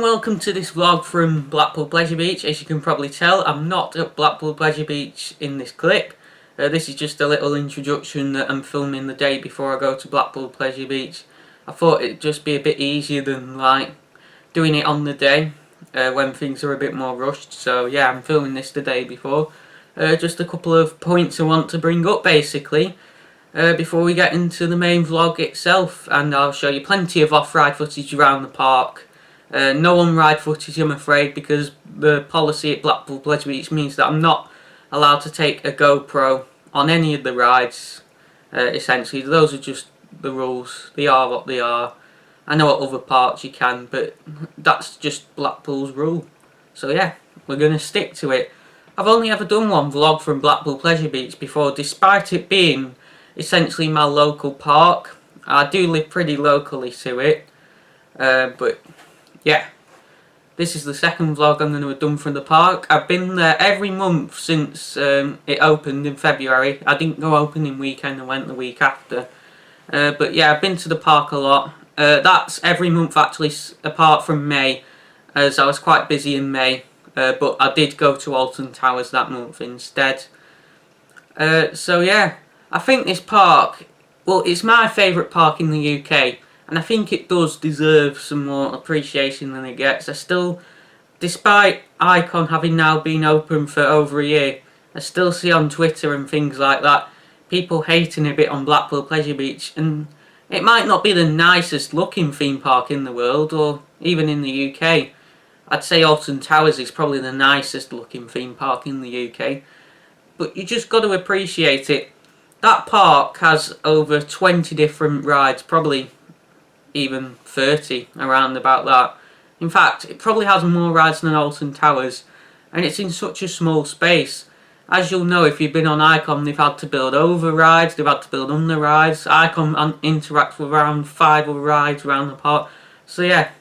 and welcome to this vlog from Blackpool Pleasure Beach. As you can probably tell, I'm not at Blackpool Pleasure Beach in this clip. This is just a little introduction that I'm filming the day before I go to Blackpool Pleasure Beach. I thought it'd just be a bit easier than like doing it on the day when things are a bit more rushed. So yeah, I'm filming this the day before. Just a couple of points I want to bring up basically before we get into the main vlog itself, and I'll show you plenty of off-ride footage around the park. No on-ride footage, I'm afraid, because the policy at Blackpool Pleasure Beach means that I'm not allowed to take a GoPro on any of the rides. Essentially, those are just the rules. They are what they are. I know at other parks you can, but that's just Blackpool's rule. So yeah, we're going to stick to it. I've only ever done one vlog from Blackpool Pleasure Beach before, despite it being essentially my local park. I do live pretty locally to it, but yeah, this is the second vlog I'm going to have done from the park. I've been there every month since it opened in February. I didn't go opening weekend, I went the week after. But yeah, I've been to the park a lot. That's every month actually, apart from May, as I was quite busy in May. But I did go to Alton Towers that month instead. So yeah, I think this park, well, it's my favourite park in the UK. And I think it does deserve some more appreciation than it gets. I still, despite Icon having now been open for over a year, I still see on Twitter and things like that people hating a bit on Blackpool Pleasure Beach. And it might not be the nicest looking theme park in the world, or even in the UK. I'd say Alton Towers is probably the nicest looking theme park in the UK. But you just got to appreciate it. That park has over 20 different rides, probably even 30, around about that. In fact, it probably has more rides than Alton Towers, and it's in such a small space. As you'll know if you've been on Icon, they've had to build over rides, they've had to build under rides. Icon interacts with around 5 other rides around the park. So yeah,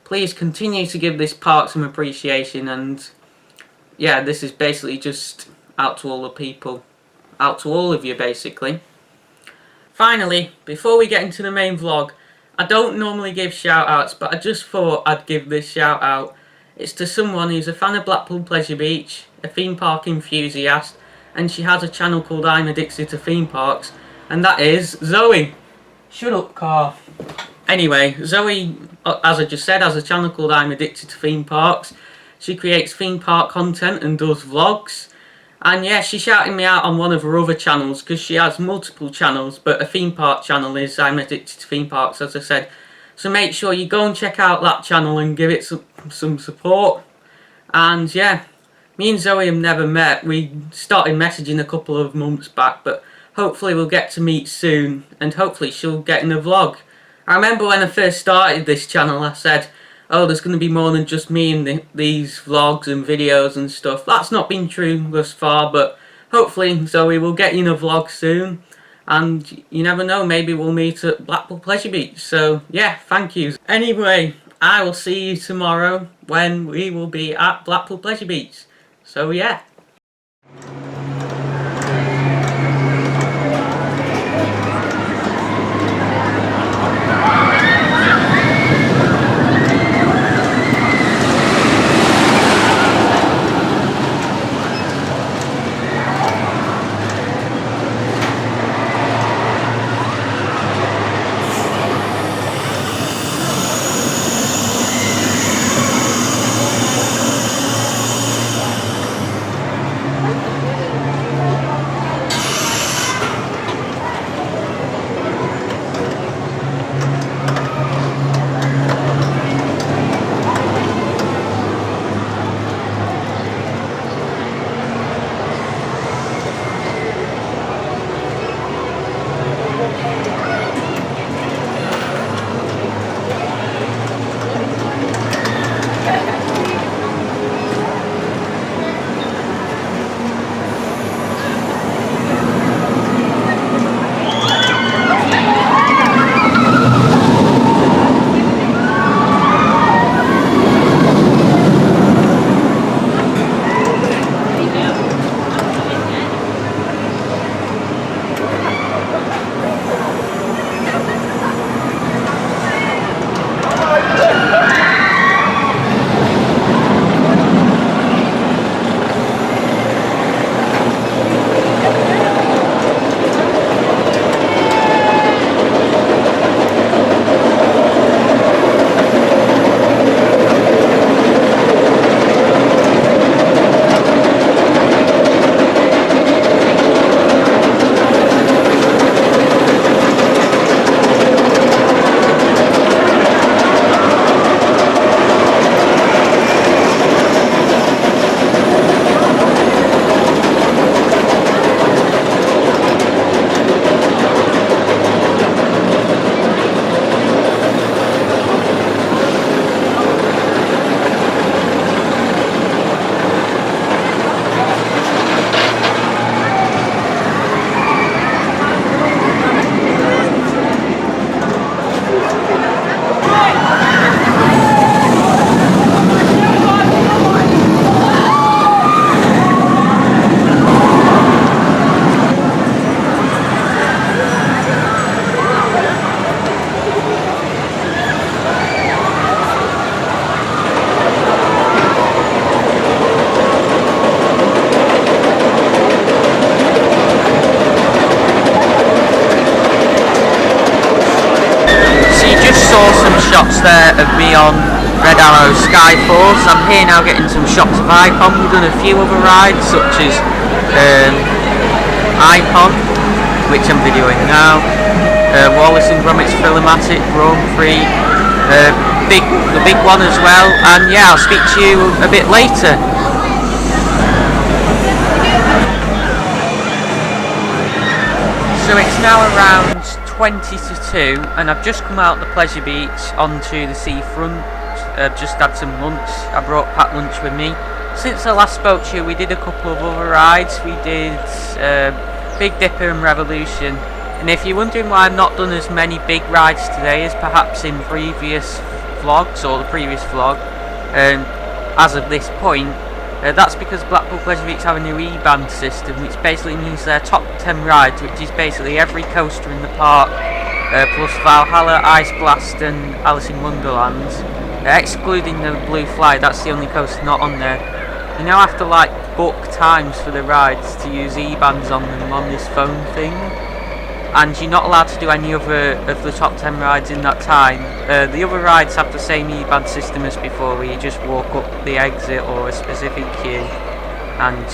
please continue to give this park some appreciation, and yeah, this is basically just out to all the people, out to all of you basically. Finally, before we get into the main vlog, I don't normally give shout outs, but I just thought I'd give this shout out. It's to someone who's a fan of Blackpool Pleasure Beach, a theme park enthusiast, and she has a channel called I'm Addicted to Theme Parks, and that is Zoe. Shut up, car. Anyway, Zoe, as I just said, has a channel called I'm Addicted to Theme Parks. She creates theme park content and does vlogs. And yeah, she shouted me out on one of her other channels, because she has multiple channels, but a theme park channel is I'm Addicted to Theme Parks, as I said. So make sure you go and check out that channel and give it some support. And yeah, me and Zoe have never met. We started messaging a couple of months back, but hopefully we'll get to meet soon, and hopefully she'll get in a vlog. I remember when I first started this channel, I said, oh, there's going to be more than just me in these vlogs and videos and stuff. That's not been true thus far, but hopefully Zoe will get you in a vlog soon. And you never know, maybe we'll meet at Blackpool Pleasure Beach. So yeah, thank you. Anyway, I will see you tomorrow when we will be at Blackpool Pleasure Beach. So yeah. there of me on Red Arrow Skyforce. I'm here now getting some shots of Icon. We've done a few other rides such as Icon, which I'm videoing now, Wallace and Gromit's Philomatic, Rome 3, the big one as well, and yeah, I'll speak to you a bit later. So it's now around 20 to 2 and I've just come out the Pleasure Beach onto the seafront. I've just had some lunch. I brought packed lunch with me. Since I last spoke to you, we did a couple of other rides. We did Big Dipper and Revolution, and if you're wondering why I've not done as many big rides today as perhaps in previous vlogs or the previous vlog, as of this point, that's because Blackpool Pleasure Beach have a new E-band system, which basically means their top 10 rides, which is basically every coaster in the park, plus Valhalla, Ice Blast and Alice in Wonderland, excluding the Blue Fly. That's the only coaster not on there. You now have to like book times for the rides to use E-bands on them on this phone thing, and you're not allowed to do any other of the top 10 rides in that time. The other rides have the same E-band system as before, where you just walk up the exit or a specific queue and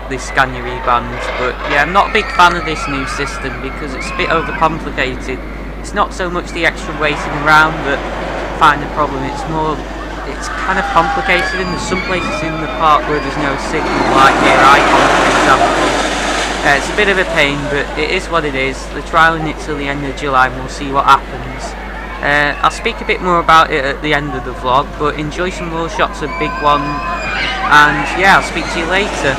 they scan your E-bands. But yeah, I'm not a big fan of this new system because it's a bit overcomplicated. It's not so much the extra waiting around that I find the problem, it's kind of complicated, and there's some places in the park where there's no signal, like near Icon for example. It's a bit of a pain, but it is what it is. They're trialling it till the end of July and we'll see what happens. I'll speak a bit more about it at the end of the vlog, but enjoy some more shots of Big One, and yeah, I'll speak to you later.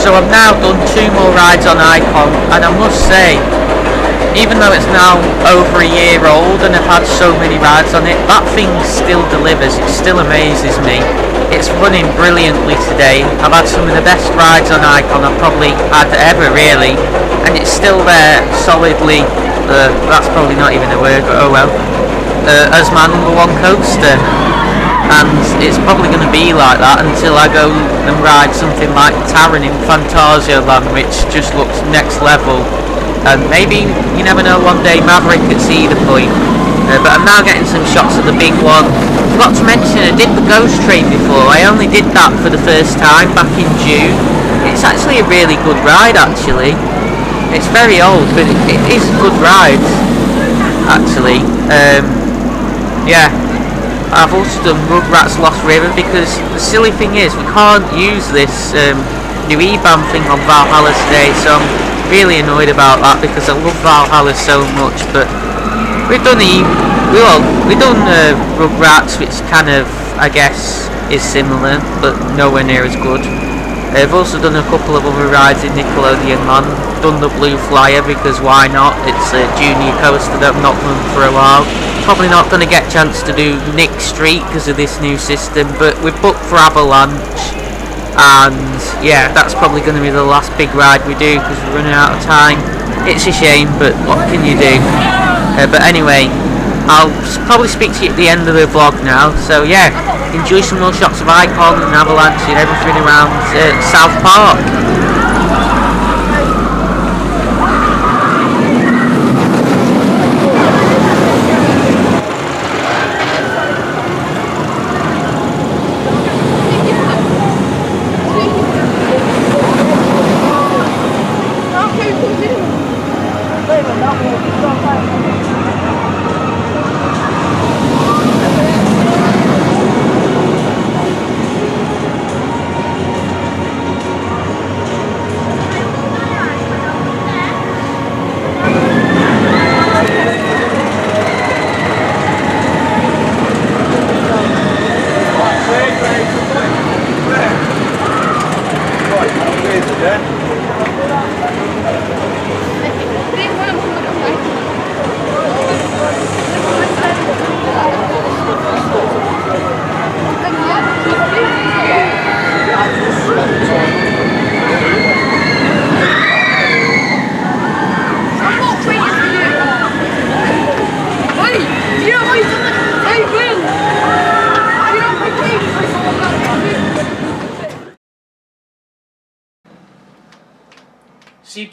So I've now done 2 more rides on Icon, and I must say, even though it's now over a year old and I've had so many rides on it, that thing still delivers. It still amazes me. It's running brilliantly today. I've had some of the best rides on Icon I've probably had ever, really, and it's still there solidly, that's probably not even a word, but oh well, as my #1 coaster. And it's probably going to be like that until I go and ride something like Taron in Fantasia Land, which just looks next level. And maybe, you never know, one day Maverick at Cedar Point. But I'm now getting some shots of the big one. Forgot to mention, I did the Ghost Train before. I only did that for the first time back in June. It's actually a really good ride, actually. It's very old, but it is a good ride, actually. Yeah. I've also done Rugrats Lost River, because the silly thing is we can't use this new E-band thing on Valhalla today, so I'm really annoyed about that because I love Valhalla so much. But we've done Rugrats, which kind of, I guess, is similar but nowhere near as good. I've also done a couple of other rides in Nickelodeon Land. Done the Blue Flyer because why not? It's a junior coaster that I've not done for a while. Probably not going to get a chance to do Nick Street because of this new system, but we've booked for Avalanche, and yeah, that's probably going to be the last big ride we do because we're running out of time. It's a shame, but what can you do? But anyway, I'll probably speak to you at the end of the vlog now, so yeah, enjoy some more shots of Icon and Avalanche and everything around South Park.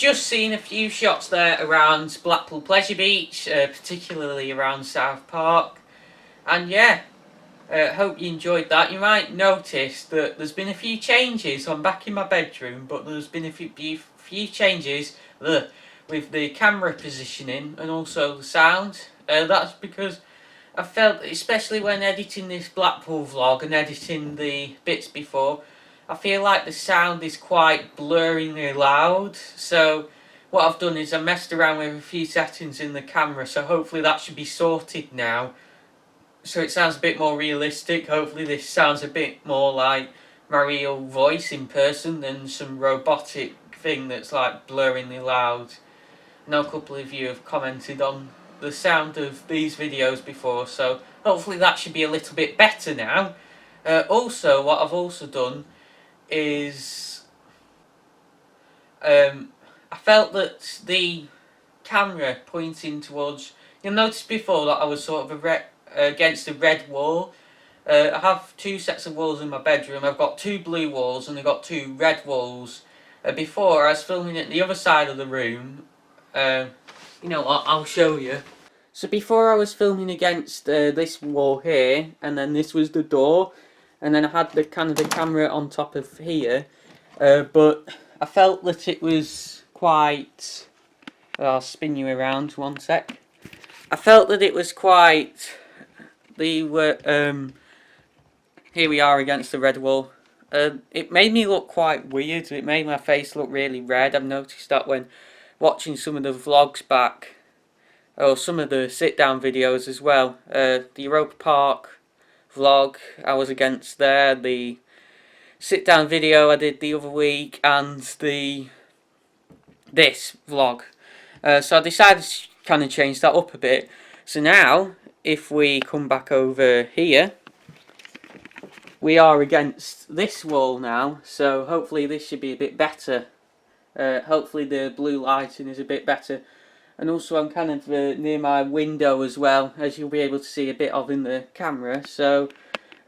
just seen a few shots there around Blackpool Pleasure Beach, particularly around South Park, and yeah, hope you enjoyed that. You might notice that there's been a few changes. I'm back in my bedroom, but there's been a few changes with the camera positioning and also the sound. That's because I felt, especially when editing this Blackpool vlog and editing the bits before, I feel like the sound is quite blurringly loud. So what I've done is I messed around with a few settings in the camera, so hopefully that should be sorted now. So it sounds a bit more realistic. Hopefully this sounds a bit more like my real voice in person than some robotic thing that's like blurringly loud. I know a couple of you have commented on the sound of these videos before, so hopefully that should be a little bit better now. Also, what I've also done is I felt that the camera pointing towards, you'll notice before that I was sort of against a red wall. I have two sets of walls in my bedroom. I've got two blue walls and I've got two red walls. Before I was filming at the other side of the room. You know what, I'll show you. So before I was filming against this wall here, and then this was the door, and then I had the kind of the camera on top of here, but I felt that it was quite, I'll spin you around one sec. I felt that it was quite, here we are against the red wall. It made me look quite weird. It made my face look really red. I've noticed that when watching some of the vlogs back, or some of the sit-down videos as well. The Europa Park vlog I was against there, the sit-down video I did the other week, and this vlog. So I decided to kind of change that up a bit. So now, if we come back over here, we are against this wall now, so hopefully this should be a bit better. Hopefully the blue lighting is a bit better. And also I'm kind of near my window as well, as you'll be able to see a bit of in the camera. So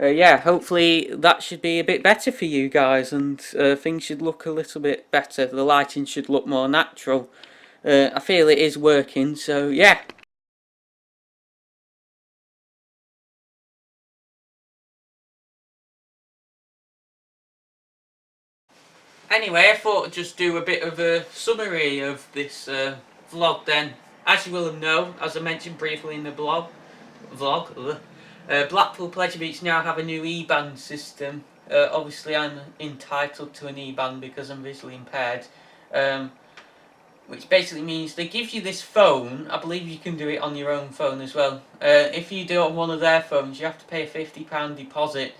yeah, hopefully that should be a bit better for you guys, and things should look a little bit better. The lighting should look more natural. I feel it is working, so yeah. Anyway, I thought I'd just do a bit of a summary of this vlog then. As you will know, as I mentioned briefly in the vlog, Blackpool Pleasure Beach now have a new E-band system. Obviously I'm entitled to an E-band because I'm visually impaired. Which basically means they give you this phone. I believe you can do it on your own phone as well. If you do it on one of their phones, you have to pay a £50 deposit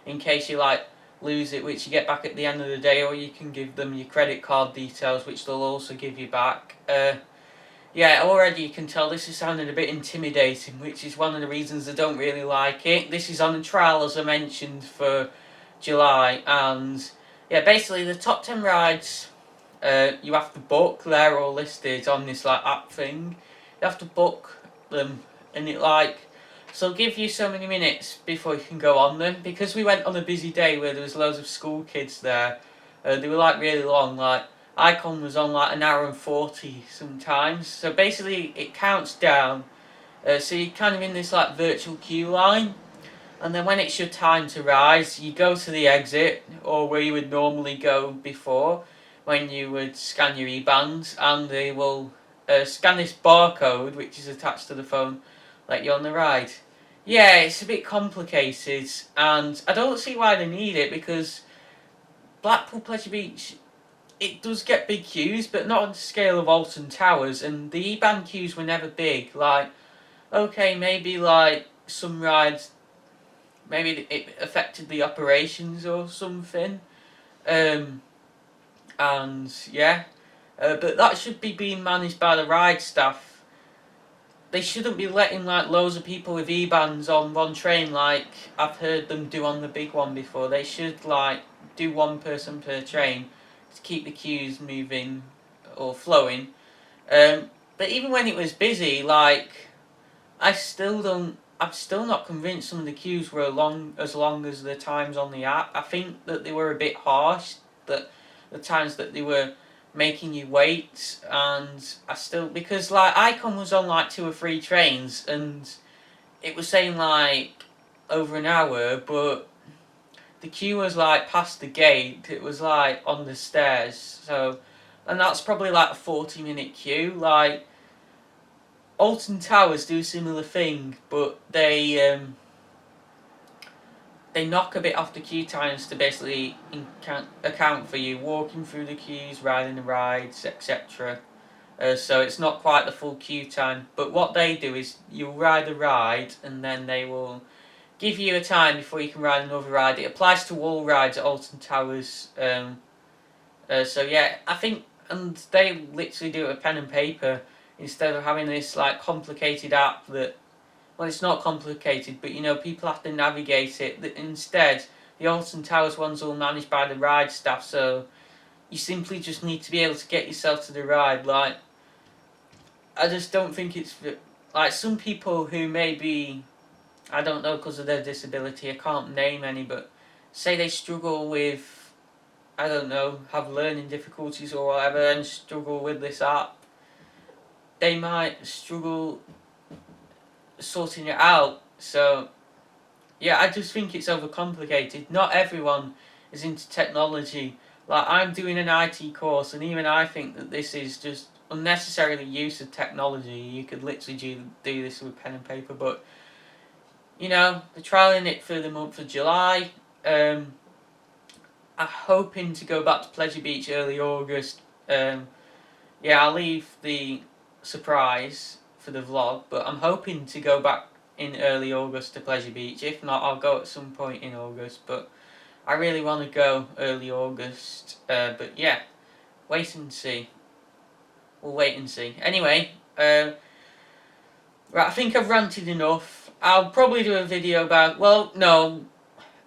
in case you like lose it, which you get back at the end of the day, or you can give them your credit card details, which they'll also give you back. Yeah, already you can tell this is sounding a bit intimidating, which is one of the reasons I don't really like it. This is on a trial, as I mentioned, for July, and yeah, basically the top 10 rides you have to book. They're all listed on this like app thing. You have to book them, and it like, so it'll give you so many minutes before you can go on them. Because we went on a busy day where there was loads of school kids there, they were like really long. Like Icon was on like 1 hour and 40 sometimes. So basically it counts down, so you're kind of in this like virtual queue line, and then when it's your time to rise, you go to the exit, or where you would normally go before, when you would scan your E-band, and they will scan this barcode which is attached to the phone, let you on the ride. Yeah, it's a bit complicated, and I don't see why they need it, because Blackpool Pleasure Beach, it does get big queues, but not on the scale of Alton Towers, and the E-band queues were never big. Like, okay, maybe like some rides, maybe it affected the operations or something, and yeah, but that should be being managed by the ride staff. They shouldn't be letting like loads of people with E-bands on one train like I've heard them do on the big one before. They should like do one person per train to keep the queues moving or flowing. But even when it was busy, like I'm still not convinced some of the queues were as long as the times on the app. I think that they were a bit harsh, that the times that they were making you wait, and I still, because like Icon was on like 2 or 3 trains and it was saying like over an hour, but the queue was like past the gate, it was like on the stairs, so, and that's probably like a 40-minute queue. Like Alton Towers do a similar thing, but they knock a bit off the queue times to basically account for you walking through the queues, riding the rides, etc. So it's not quite the full queue time, but what they do is you'll ride a ride and then they will give you a time before you can ride another ride. It applies to all rides at Alton Towers. So yeah, I think, and they literally do it with pen and paper instead of having this like complicated app that, well, it's not complicated, but you know, people have to navigate it. Instead, the Alton Towers one's all managed by the ride staff, so you simply just need to be able to get yourself to the ride. Like, I just don't think it's, like, some people who maybe, I don't know, because of their disability, I can't name any, but say they struggle with, I don't know, have learning difficulties or whatever and struggle with this app, they might struggle sorting it out. So yeah, I just think it's overcomplicated. Not everyone is into technology. Like, I'm doing an IT course, and even I think that this is just unnecessarily use of technology. You could literally do this with pen and paper, but you know, they're trialling it for the month of July. I'm hoping to go back to Pleasure Beach early August. Yeah, I'll leave the surprise for the vlog, but I'm hoping to go back in early August to Pleasure Beach. If not, I'll go at some point in August, but I really want to go early August. But yeah, wait and see. We'll wait and see. Anyway, right, I think I've ranted enough. I'll probably do a video about, well, no,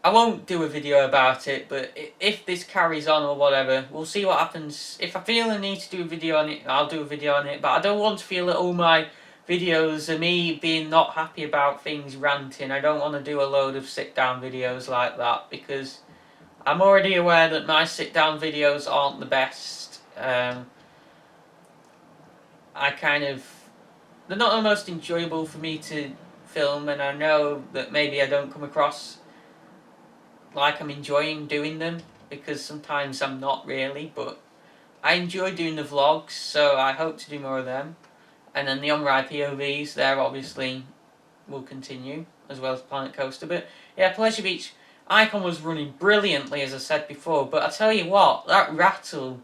I won't do a video about it, but if this carries on or whatever, we'll see what happens. If I feel I need to do a video on it, I'll do a video on it, but I don't want to feel that all my videos are me being not happy about things, ranting. I don't want to do a load of sit-down videos like that, because I'm already aware that my sit-down videos aren't the best. They're not the most enjoyable for me to film, and I know that maybe I don't come across like I'm enjoying doing them, because sometimes I'm not really, but I enjoy doing the vlogs, so I hope to do more of them. And then the on-ride POVs, there obviously will continue, as well as Planet Coaster. But yeah, Pleasure Beach Icon was running brilliantly, as I said before, but I tell you what, that rattle,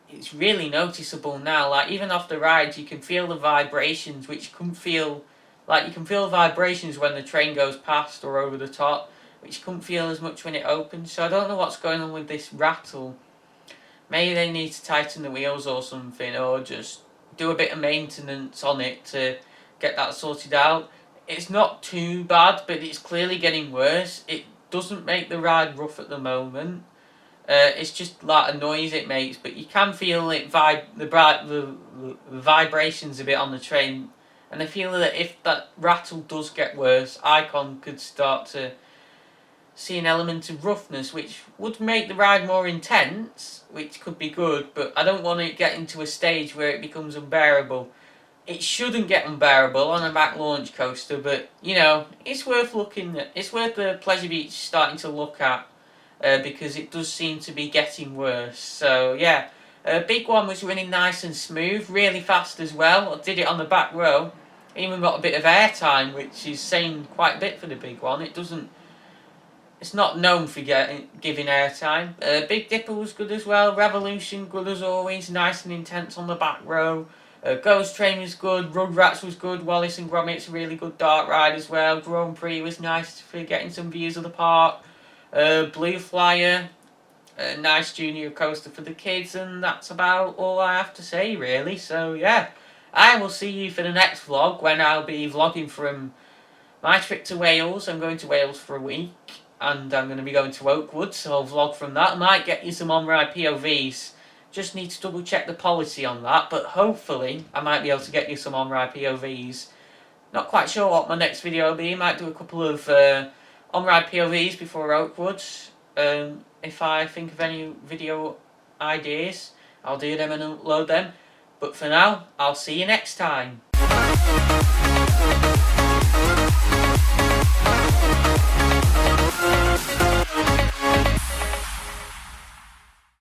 it's really noticeable now. Like, even off the rides, you can feel the vibrations, which you couldn't feel, like, you can feel vibrations when the train goes past or over the top, which you couldn't feel as much when it opened. So I don't know what's going on with this rattle. Maybe they need to tighten the wheels or something, or just do a bit of maintenance on it to get that sorted out. It's not too bad, but it's clearly getting worse. It doesn't make the ride rough at the moment. It's just like a noise it makes, but you can feel it the vibrations a bit on the train, and I feel that if that rattle does get worse, Icon could start to see an element of roughness, which would make the ride more intense, which could be good, but I don't want to get into a stage where it becomes unbearable. It shouldn't get unbearable on a back launch coaster, but you know, it's worth looking at. It's worth the Pleasure Beach starting to look at, because it does seem to be getting worse. So yeah, Big One was running nice and smooth, really fast as well. I did it on the back row, even got a bit of airtime, which is saying quite a bit for the Big One. It's not known for giving airtime. Big Dipper was good as well. Revolution, good as always. Nice and intense on the back row. Ghost Train was good. Rugrats was good. Wallace and Gromit's a really good dark ride as well. Grand Prix was nice for getting some views of the park. Blue Flyer, a nice junior coaster for the kids. And that's about all I have to say, really. So yeah, I will see you for the next vlog, when I'll be vlogging from my trip to Wales. I'm going to Wales for a week, and I'm going to be going to Oakwood, so I'll vlog from that. I might get you some on-ride POVs. Just need to double check the policy on that, but hopefully I might be able to get you some on-ride POVs. Not quite sure what my next video will be. I might do a couple of on-ride POVs before Oakwood, if I think of any video ideas. I'll do them and upload them. But for now, I'll see you next time.